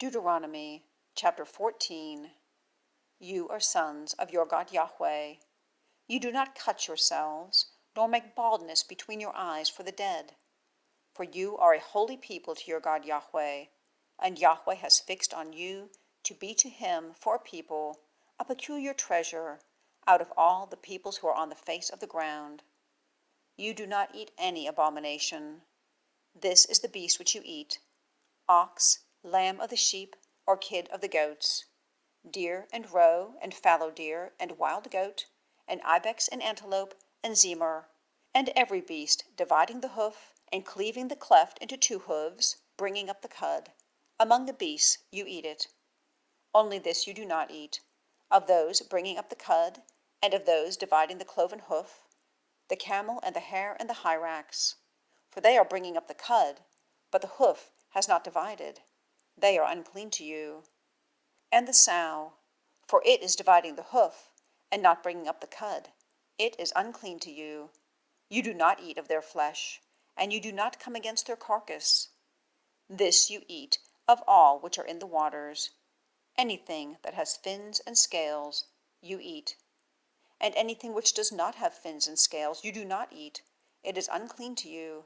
Deuteronomy chapter 14. You are sons of your God YHWH. You do not cut yourselves, nor make baldness between your eyes for the dead. For you are a holy people to your God YHWH, and YHWH has fixed on you to be to him for a people, a peculiar treasure, out of all the peoples who are on the face of the ground. You do not eat any abomination. This is the beast which you eat: ox, lamb of the sheep, or kid of the goats, deer and roe and fallow deer and wild goat, and ibex and antelope and zemer, and every beast dividing the hoof and cleaving the cleft into two hooves, bringing up the cud. Among the beasts you eat it. Only this you do not eat: of those bringing up the cud, and of those dividing the cloven hoof, the camel and the hare and the hyrax. For they are bringing up the cud, but the hoof has not divided. They are unclean to you. And the sow, for it is dividing the hoof, and not bringing up the cud. It is unclean to you. You do not eat of their flesh, and you do not come against their carcass. This you eat of all which are in the waters. Anything that has fins and scales you eat. And anything which does not have fins and scales you do not eat. It is unclean to you.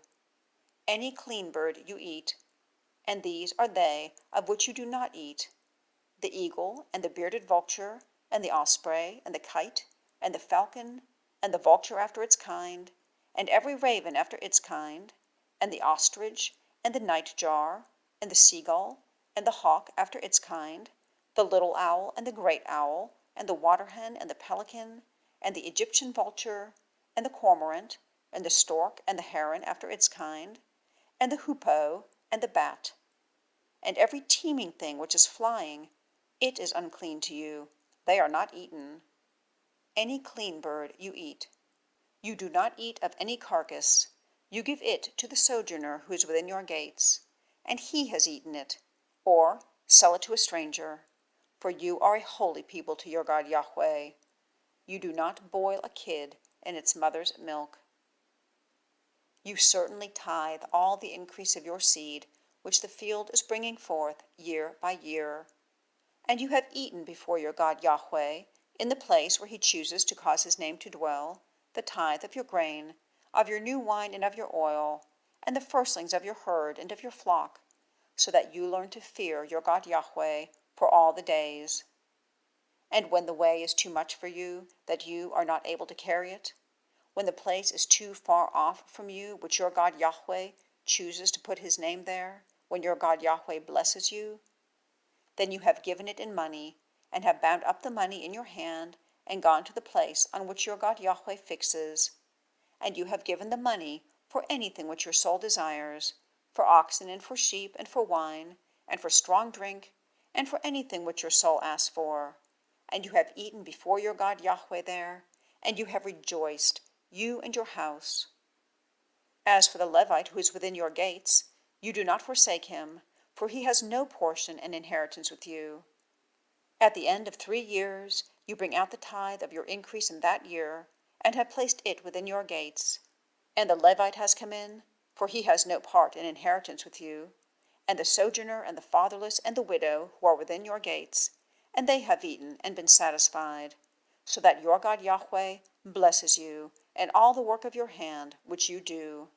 Any clean bird you eat, and these are they of which you do not eat: the eagle, and the bearded vulture, and the osprey, and the kite, and the falcon, and the vulture after its kind, and every raven after its kind, and the ostrich, and the nightjar, and the seagull, and the hawk after its kind, the little owl, and the great owl, and the waterhen, and the pelican, and the Egyptian vulture, and the cormorant, and the stork, and the heron after its kind, and the hoopoe, and the bat, and every teeming thing which is flying. It is unclean to you. They are not eaten. Any clean bird you eat. You do not eat of any carcass. You give it to the sojourner who is within your gates, and he has eaten it, or sell it to a stranger. For you are a holy people to your God YHWH. You do not boil a kid in its mother's milk. You certainly tithe all the increase of your seed, which the field is bringing forth year by year. And you have eaten before your God YHWH, in the place where he chooses to cause his name to dwell, the tithe of your grain, of your new wine and of your oil, and the firstlings of your herd and of your flock, so that you learn to fear your God YHWH for all the days. And when the way is too much for you, that you are not able to carry it, when the place is too far off from you, which your God YHWH chooses to put his name there, when your God YHWH blesses you, then you have given it in money, and have bound up the money in your hand, and gone to the place on which your God YHWH fixes. And you have given the money for anything which your soul desires, for oxen and for sheep and for wine, and for strong drink, and for anything which your soul asks for. And you have eaten before your God YHWH there, and you have rejoiced, you and your house. As for the Levite who is within your gates, you do not forsake him, for he has no portion and inheritance with you. At the end of 3 years you bring out the tithe of your increase in that year, and have placed it within your gates. And the Levite has come in, for he has no part and inheritance with you, and the sojourner and the fatherless and the widow who are within your gates, and they have eaten and been satisfied, so that your God YHWH blesses you in all the work of your hand which you do.